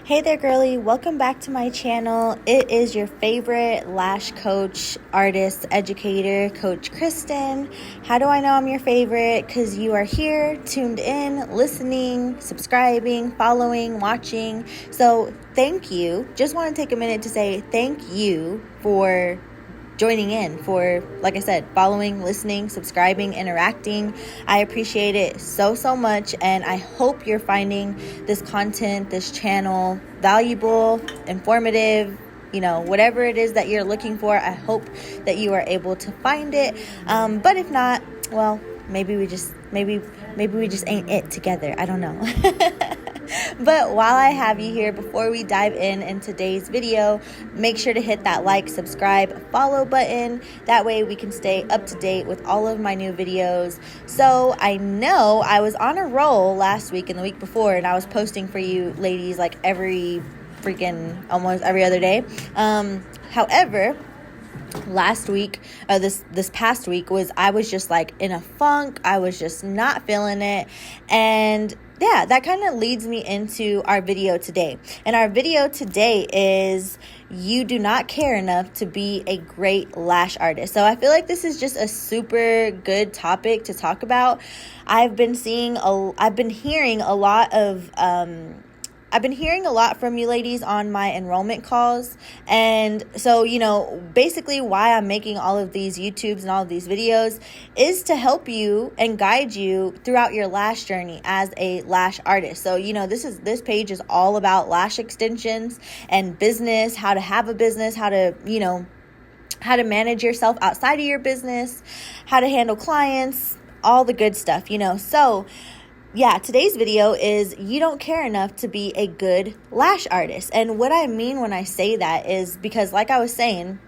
Hey there, girly. Welcome back to my channel. It is your favorite lash coach, artist, educator, Coach Kristen. How do I know I'm your favorite? Because you are here, tuned in, listening, subscribing, following, watching. So thank you. Just want to take a minute to say thank you for joining in, for, like I said, following, listening, subscribing, interacting. I appreciate it so much, and I hope you're finding this content, this channel valuable, informative, whatever it is that you're looking for. I hope that you are able to find it, but if not, well, maybe we just ain't it together. I don't know. But while I have you here, before we dive in today's video, make sure to hit that like, subscribe, follow button. That way we can stay up to date with all of my new videos. So I know I was on a roll last week and the week before, and I was posting for you ladies like almost every other day. However, last week, this past week I was just like in a funk. I was just not feeling it. And yeah, that kind of leads me into our video today. And our video today is you do not care enough to be a great lash artist. So I feel like this is just a super good topic to talk about. I've been hearing a lot from you ladies on my enrollment calls. And so, basically why I'm making all of these YouTubes and all of these videos is to help you and guide you throughout your lash journey as a lash artist. So, this page is all about lash extensions and business, how to have a business, how to manage yourself outside of your business, how to handle clients, all the good stuff, So yeah, today's video is you don't care enough to be a good lash artist. And what I mean when I say that is because, like I was saying,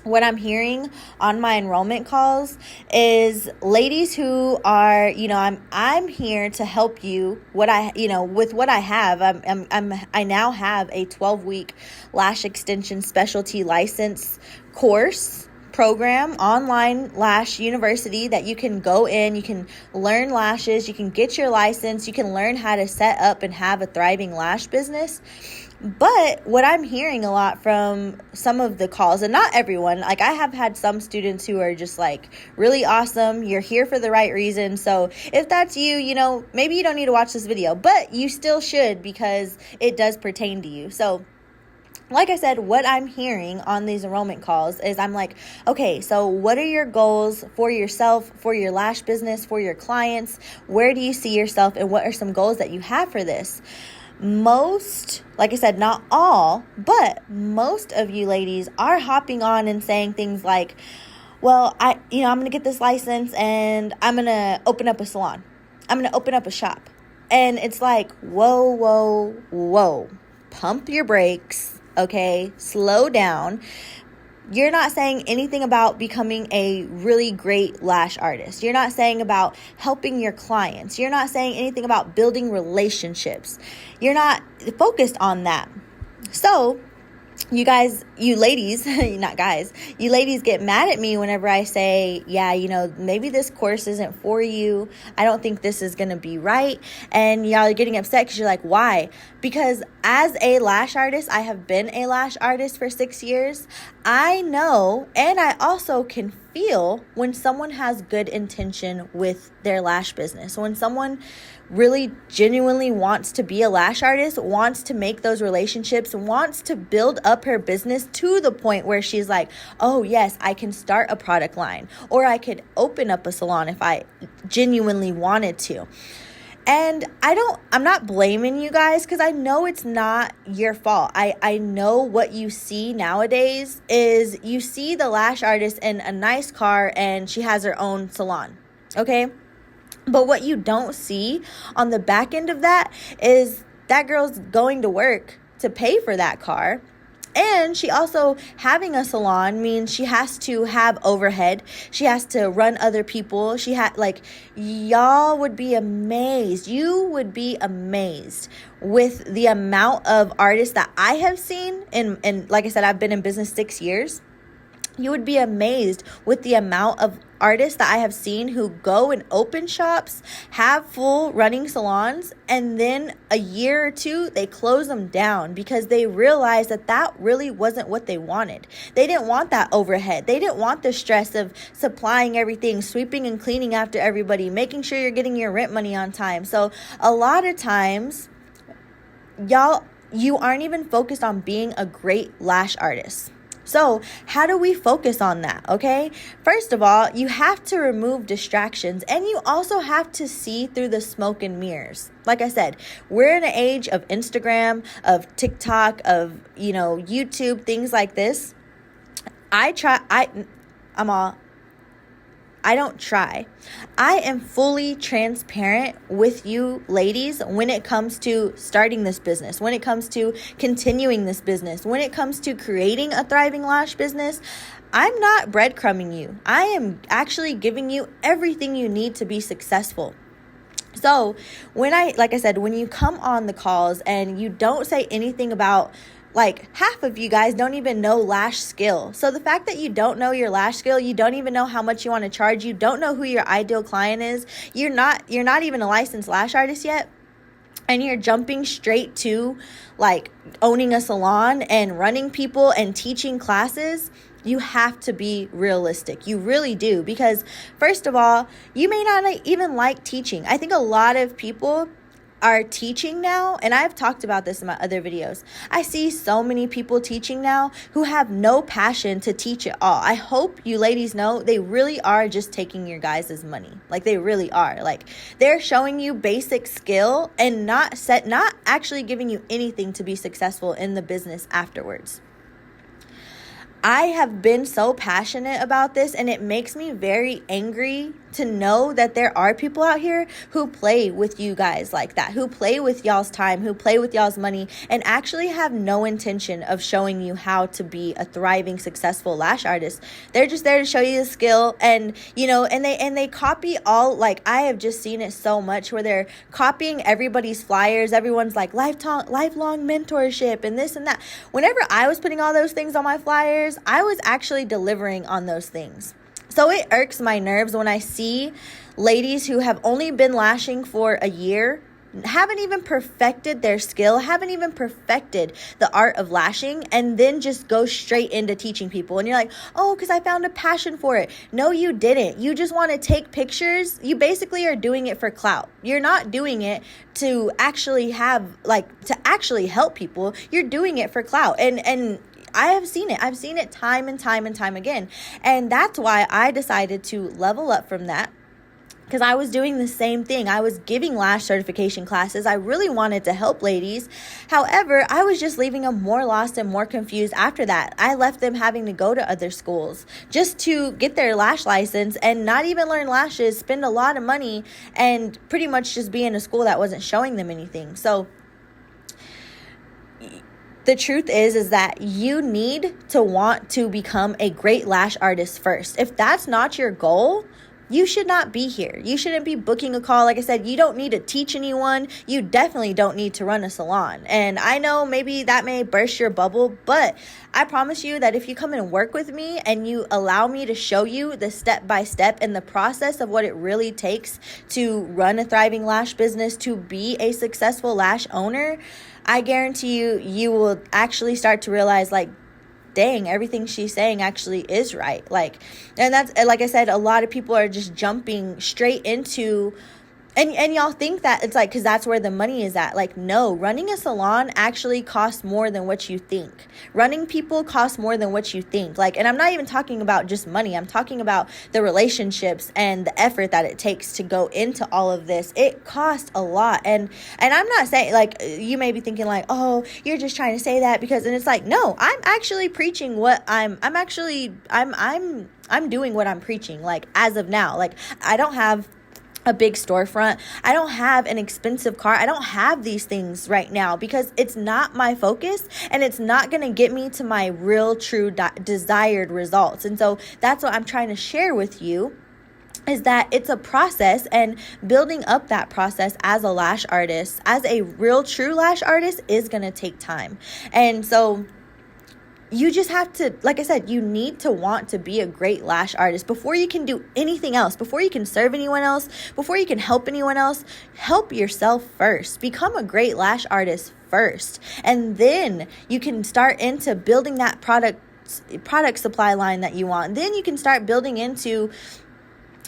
what I'm hearing on my enrollment calls is ladies who are, I'm here to help you with what I have. I now have a 12-week lash extension specialty license course program, online lash university, that you can go in, you can learn lashes, you can get your license, you can learn how to set up and have a thriving lash business. But what I'm hearing a lot from some of the calls, and not everyone, like I have had some students who are just like really awesome. You're here for the right reason. So if that's you, maybe you don't need to watch this video, but you still should, because it does pertain to you. So like I said, what I'm hearing on these enrollment calls is I'm like, okay, so what are your goals for yourself, for your lash business, for your clients? Where do you see yourself, and what are some goals that you have for this? Most, like I said, not all, but most of you ladies are hopping on and saying things like, well, I'm going to get this license and I'm going to open up a salon. I'm going to open up a shop. And it's like, whoa, pump your brakes. Okay, slow down. You're not saying anything about becoming a really great lash artist. You're not saying about helping your clients. You're not saying anything about building relationships. You're not focused on that. So you ladies get mad at me whenever I say, yeah, maybe this course isn't for you. I don't think this is going to be right. And y'all are getting upset because you're like, why? Because as a lash artist, I have been a lash artist for 6 years. I know, and I also can feel when someone has good intention with their lash business. When someone really genuinely wants to be a lash artist, wants to make those relationships, wants to build up her business to the point where she's like, oh yes, I can start a product line, or I could open up a salon if I genuinely wanted to. And I'm not blaming you guys, because I know it's not your fault. I know what you see nowadays is you see the lash artist in a nice car and she has her own salon. Okay. But what you don't see on the back end of that is that girl's going to work to pay for that car. And she also, having a salon means she has to have overhead. She has to run other people. Y'all would be amazed. You would be amazed with the amount of artists that I have seen. And like I said, I've been in business 6 years. You would be amazed with the amount of artists that I have seen who go and open shops, have full running salons, and then a year or two, they close them down because they realize that that really wasn't what they wanted. They didn't want that overhead. They didn't want the stress of supplying everything, sweeping and cleaning after everybody, making sure you're getting your rent money on time. So a lot of times, you aren't even focused on being a great lash artist. So how do we focus on that? Okay. First of all, you have to remove distractions, and you also have to see through the smoke and mirrors. Like I said, we're in an age of Instagram, of TikTok, of, YouTube, things like this. I don't try. I am fully transparent with you ladies when it comes to starting this business, when it comes to continuing this business, when it comes to creating a thriving lash business. I'm not breadcrumbing you. I am actually giving you everything you need to be successful. So like I said, when you come on the calls and you don't say anything about, like, half of you guys don't even know lash skill. So the fact that you don't know your lash skill, you don't even know how much you want to charge, you don't know who your ideal client is, you're not even a licensed lash artist yet, and you're jumping straight to like owning a salon and running people and teaching classes. You have to be realistic. You really do. Because first of all, you may not even like teaching. I think a lot of people are teaching now, and I've talked about this in my other videos. I see so many people teaching now who have no passion to teach at all. I hope you ladies know they really are just taking your guys' money. Like, they really are. Like, they're showing you basic skill and not actually giving you anything to be successful in the business afterwards. I have been so passionate about this, and it makes me very angry to know that there are people out here who play with you guys like that, who play with y'all's time, who play with y'all's money, and actually have no intention of showing you how to be a thriving, successful lash artist. They're just there to show you the skill, and they copy all. Like, I have just seen it so much where they're copying everybody's flyers. Everyone's like lifelong mentorship and this and that. Whenever I was putting all those things on my flyers, I was actually delivering on those things. So it irks my nerves when I see ladies who have only been lashing for a year, haven't even perfected their skill, haven't even perfected the art of lashing, and then just go straight into teaching people. And you're like, oh, because I found a passion for it. No, you didn't. You just want to take pictures. You basically are doing it for clout. You're not doing it to actually help people. You're doing it for clout. And I have seen it. I've seen it time and time and time again. And that's why I decided to level up from that, because I was doing the same thing. I was giving lash certification classes. I really wanted to help ladies. However, I was just leaving them more lost and more confused after that. I left them having to go to other schools just to get their lash license and not even learn lashes, spend a lot of money, and pretty much just be in a school that wasn't showing them anything. So the truth is that you need to want to become a great lash artist first. If that's not your goal, you should not be here. You shouldn't be booking a call. Like I said, you don't need to teach anyone. You definitely don't need to run a salon. And I know maybe that may burst your bubble, but I promise you that if you come and work with me and you allow me to show you the step-by-step and the process of what it really takes to run a thriving lash business, to be a successful lash owner, I guarantee you will actually start to realize, like, dang, everything she's saying actually is right. And that's, like I said, a lot of people are just jumping straight into, and y'all think that it's like, because that's where the money is at. Like, no, running a salon actually costs more than what you think. Running people costs more than what you think. Like, and I'm not even talking about just money. I'm talking about the relationships and the effort that it takes to go into all of this. It costs a lot. And I'm not saying, like, you may be thinking like, oh, you're just trying to say that because, and it's like, no, I'm actually preaching what I'm doing what I'm preaching. Like, as of now, like, I don't have a big storefront. I don't have an expensive car. I don't have these things right now because it's not my focus, and it's not going to get me to my real, true, desired results. And so that's what I'm trying to share with you, is that it's a process, and building up that process as a lash artist, as a real, true lash artist, is going to take time. And so you just have to, like I said, you need to want to be a great lash artist before you can do anything else, before you can serve anyone else, before you can help anyone else. Help yourself first. Become a great lash artist first. And then you can start into building that product supply line that you want. Then you can start building into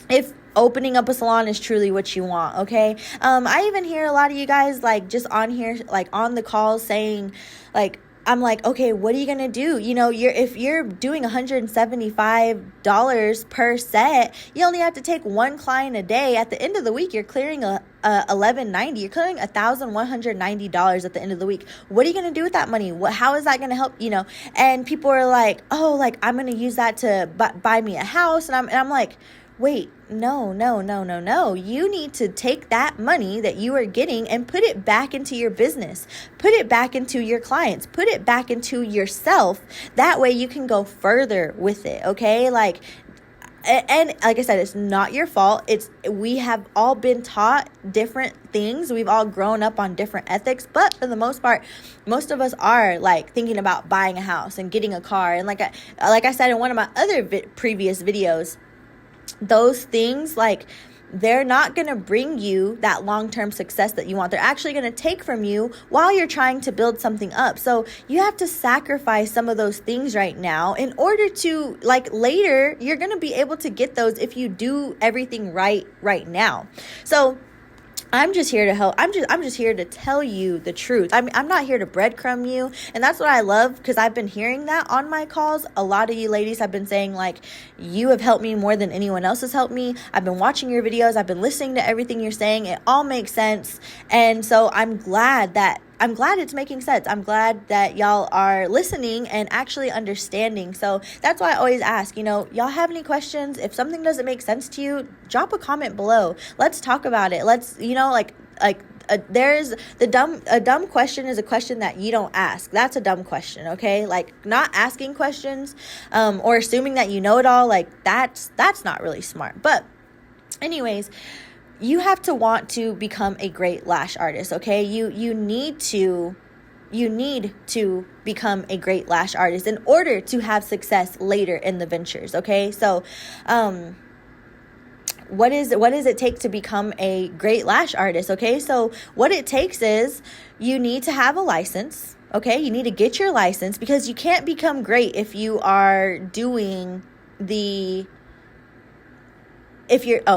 if opening up a salon is truly what you want. Okay. I even hear a lot of you guys like just on here, like on the calls saying like, I'm like, okay, what are you going to do? You know, if you're doing $175 per set, you only have to take one client a day. At the end of the week, you're clearing $1,190. You're clearing $1,190 at the end of the week. What are you going to do with that money? How is that going to help? You know, and people are like, oh, like I'm going to use that to buy me a house. And I'm like, wait, no. You need to take that money that you are getting and put it back into your business. Put it back into your clients. Put it back into yourself. That way you can go further with it, okay? Like, and like I said, it's not your fault. We have all been taught different things. We've all grown up on different ethics, but for the most part, most of us are like thinking about buying a house and getting a car. And like I said in one of my other previous videos, those things, like, they're not going to bring you that long-term success that you want. They're actually going to take from you while you're trying to build something up. So you have to sacrifice some of those things right now in order to, like, later you're going to be able to get those if you do everything right now. So I'm just here to help. I'm just here to tell you the truth. I'm not here to breadcrumb you. And that's what I love, because I've been hearing that on my calls. A lot of you ladies have been saying, like, you have helped me more than anyone else has helped me. I've been watching your videos. I've been listening to everything you're saying. It all makes sense. And so I'm glad it's making sense. I'm glad that y'all are listening and actually understanding. So that's why I always ask, y'all have any questions? If something doesn't make sense to you, drop a comment below. Let's talk about it. Let's, there's a dumb question is a question that you don't ask. That's a dumb question. Okay. Like, not asking questions, or assuming that you know it all. Like, that's not really smart. But anyways, you have to want to become a great lash artist, okay? You need to become a great lash artist in order to have success later in the ventures, okay? So, what does it take to become a great lash artist, okay? So what it takes is you need to have a license, okay? You need to get your license, because you can't become great if you are doing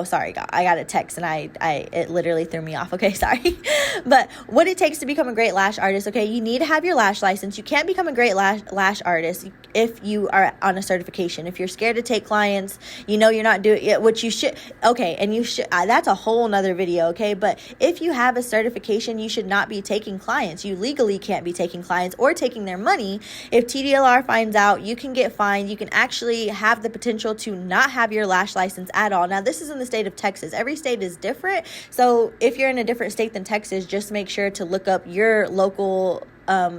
sorry, I got a text and it literally threw me off. Okay, sorry. But what it takes to become a great lash artist, okay, you need to have your lash license. You can't become a great lash artist if you are on a certification. If you're scared to take clients, you're not doing it, which you should, okay, and you should, that's a whole nother video, okay? But if you have a certification, you should not be taking clients. You legally can't be taking clients or taking their money. If TDLR finds out, you can get fined. You can actually have the potential to not have your lash license at all. Now, this is in the state of Texas. Every state is different. So if you're in a different state than Texas, just make sure to look up your local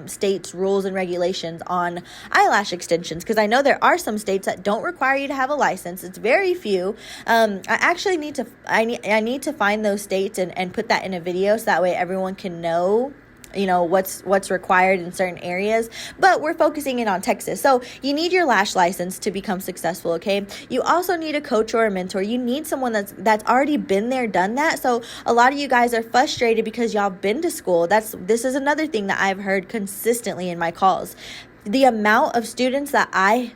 state's rules and regulations on eyelash extensions, because I know there are some states that don't require you to have a license. It's very few. I actually need to find those states and put that in a video, so that way everyone can know what's required in certain areas. But we're focusing in on Texas. So you need your lash license to become successful, okay? You also need a coach or a mentor. You need someone that's already been there, done that. So a lot of you guys are frustrated because y'all been to school. This is another thing that I've heard consistently in my calls. The amount of students that I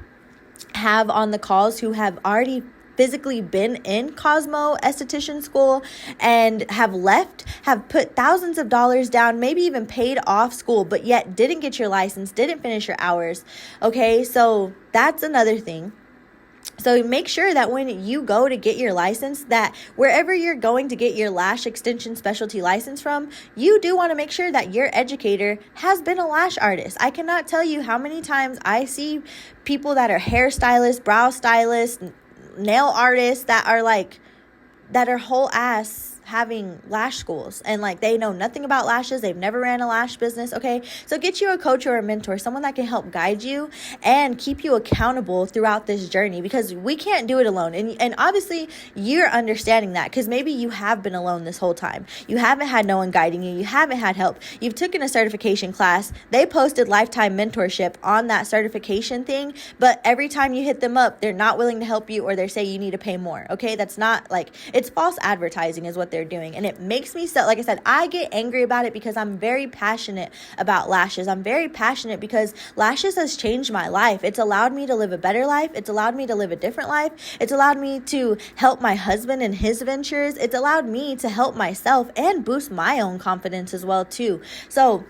have on the calls who have already physically been in Cosmo esthetician school and have put thousands of dollars down, maybe even paid off school, but yet didn't get your license, didn't finish your hours. Okay, so that's another thing. So make sure that when you go to get your license, that wherever you're going to get your lash extension specialty license from, you do want to make sure that your educator has been a lash artist. I cannot tell you how many times I see people that are hairstylists, brow stylists, nail artists that are whole ass having lash schools and like they know nothing about lashes. They've never ran a lash business. Okay. So get you a coach or a mentor, someone that can help guide you and keep you accountable throughout this journey, because we can't do it alone. And obviously you're understanding that because maybe you have been alone this whole time. You haven't had no one guiding you. You haven't had help. You've taken a certification class. They posted lifetime mentorship on that certification thing, but every time you hit them up, they're not willing to help you, or they say you need to pay more. Okay. That's not like, it's false advertising is what they're doing. And it makes me so, like I said, I get angry about it because I'm very passionate about lashes. I'm very passionate because lashes has changed my life. It's allowed me to live a better life. It's allowed me to live a different life. It's allowed me to help my husband in his ventures. It's allowed me to help myself and boost my own confidence as well too. So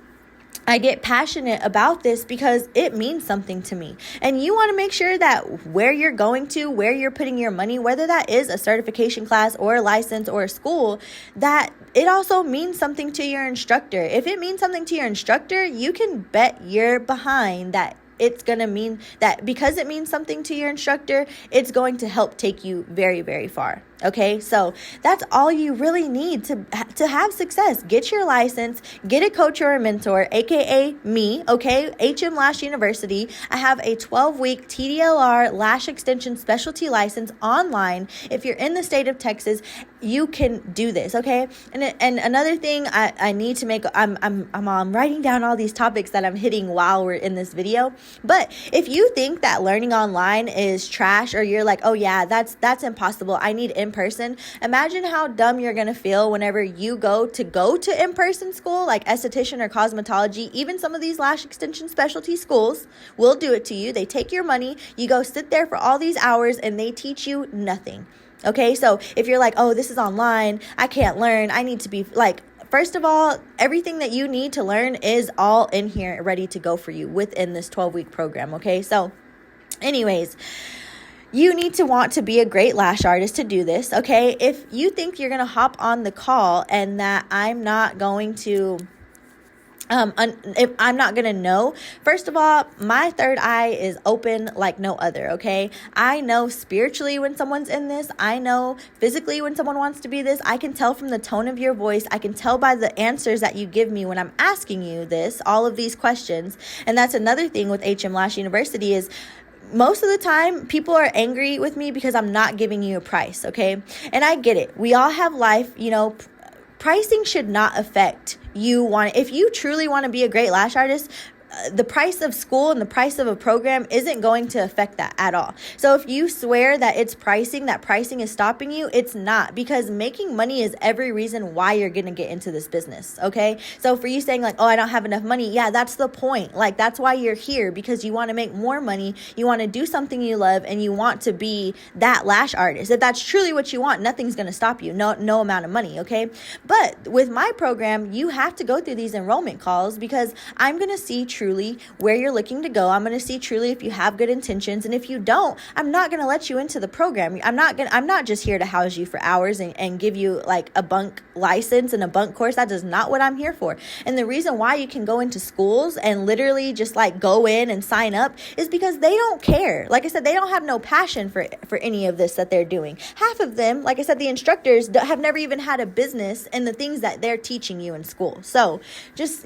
I get passionate about this because it means something to me. And you want to make sure that where you're going to, where you're putting your money, whether that is a certification class or a license or a school, that it also means something to your instructor. If it means something to your instructor, you can bet you're behind that it's going to mean that because it means something to your instructor, it's going to help take you very, very far. Okay, so that's all you really need to have success. Get your license, get a coach or a mentor, aka me, okay? HM LASH University. I have a 12-week TDLR lash extension specialty license online. If you're in the state of Texas, you can do this, okay? And another thing I need to make, I'm writing down all these topics that I'm hitting while we're in this video. But if you think that learning online is trash, or you're like, oh yeah, that's impossible, I need in-person, imagine how dumb you're gonna feel whenever you go to in-person school, like esthetician or cosmetology. Even some of these lash extension specialty schools will do it to you. They take your money, you go sit there for all these hours, and they teach you nothing. Okay, so if you're like, oh, this is online, I can't learn, I need to be like, first of all, everything that you need to learn is all in here ready to go for you within this 12-week program. Okay, so anyways, you need to want to be a great lash artist to do this. Okay, if you think you're going to hop on the call and that I'm not going to if I'm not going to know, first of all, my third eye is open like no other, okay? I know spiritually when someone's in this. I know physically when someone wants to be this. I can tell from the tone of your voice. I can tell by the answers that you give me when I'm asking you this, all of these questions. And that's another thing with HM LASH University is most of the time people are angry with me because I'm not giving you a price, okay? And I get it. We all have life, pricing should not affect if you truly want to be a great lash artist, the price of school and the price of a program isn't going to affect that at all. So if you swear that pricing is stopping you, it's not, because making money is every reason why you're going to get into this business. Okay. So for you saying like, oh, I don't have enough money. Yeah, that's the point. Like, that's why you're here, because you want to make more money. You want to do something you love, and you want to be that lash artist. If that's truly what you want, nothing's going to stop you. No amount of money. Okay. But with my program, you have to go through these enrollment calls, because I'm going to see truly where you're looking to go. I'm going to see truly if you have good intentions. And if you don't, I'm not going to let you into the program. I'm not just here to house you for hours and give you like a bunk license and a bunk course. That is not what I'm here for. And the reason why you can go into schools and literally just like go in and sign up is because they don't care. Like I said, they don't have no passion for any of this that they're doing. Half of them, like I said, the instructors have never even had a business in the things that they're teaching you in school. So just,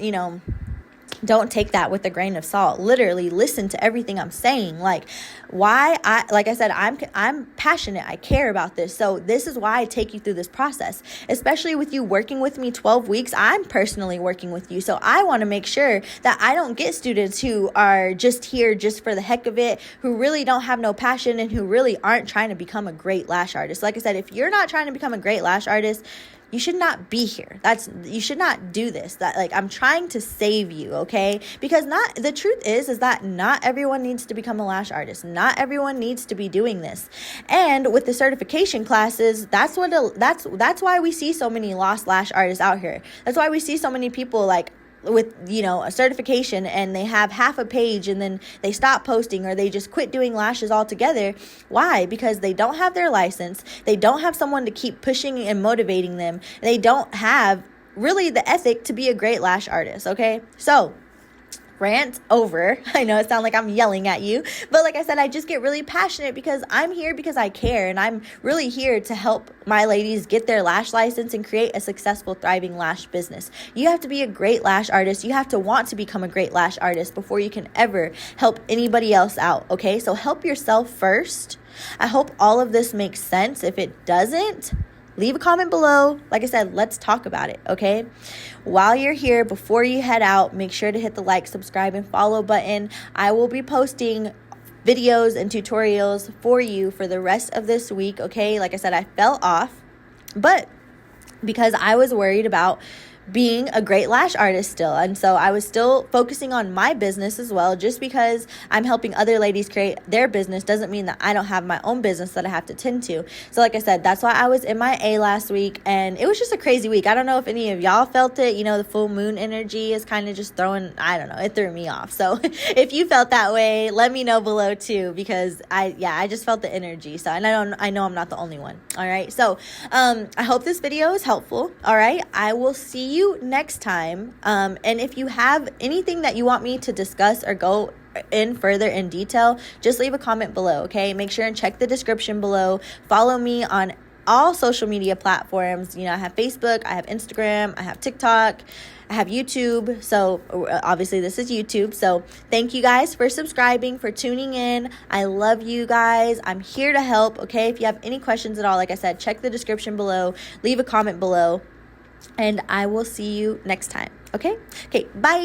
don't take that with a grain of salt. Literally listen to everything I'm saying. Like I said, I'm passionate. I care about this. So this is why I take you through this process, especially with you working with me 12 weeks. I'm personally working with you. So I want to make sure that I don't get students who are just here just for the heck of it, who really don't have no passion and who really aren't trying to become a great lash artist. Like I said, if you're not trying to become a great lash artist, you should not be here. You should not do this. I'm trying to save you, okay? Because the truth is that not everyone needs to become a lash artist. Not everyone needs to be doing this. And with the certification classes, that's why we see so many lost lash artists out here. That's why we see so many people like with a certification, and they have half a page and then they stop posting, or they just quit doing lashes altogether. Why? Because they don't have their license. They don't have someone to keep pushing and motivating them. They don't have really the ethic to be a great lash artist. Okay, so rant over. I know it sounds like I'm yelling at you, but like I said, I just get really passionate because I'm here because I care, and I'm really here to help my ladies get their lash license and create a successful, thriving lash business. You have to be a great lash artist. You have to want to become a great lash artist before you can ever help anybody else out, okay? So help yourself first. I hope all of this makes sense. If it doesn't, leave a comment below. Like I said, let's talk about it, okay? While you're here, before you head out, make sure to hit the like, subscribe, and follow button. I will be posting videos and tutorials for you for the rest of this week, okay? Like I said, I fell off, but because I was worried about being a great lash artist still. And so I was still focusing on my business as well. Just because I'm helping other ladies create their business doesn't mean that I don't have my own business that I have to tend to. So like I said, that's why I was MIA last week, and it was just a crazy week. I don't know if any of y'all felt it. You know, the full moon energy is kind of just throwing, I don't know, it threw me off. So if you felt that way, let me know below too, because I just felt the energy. So, and I know I'm not the only one. All right. So I hope this video is helpful. All right. I will see you next time. And if you have anything that you want me to discuss or go in further in detail, just leave a comment below, okay? Make sure and check the description below. Follow me on all social media platforms. You know, I have Facebook, I have Instagram, I have TikTok, I have YouTube. So obviously this is YouTube. So thank you guys for subscribing, for tuning in. I love you guys. I'm here to help, okay? If you have any questions at all, like I said, check the description below, leave a comment below, and I will see you next time. Okay? Okay, bye.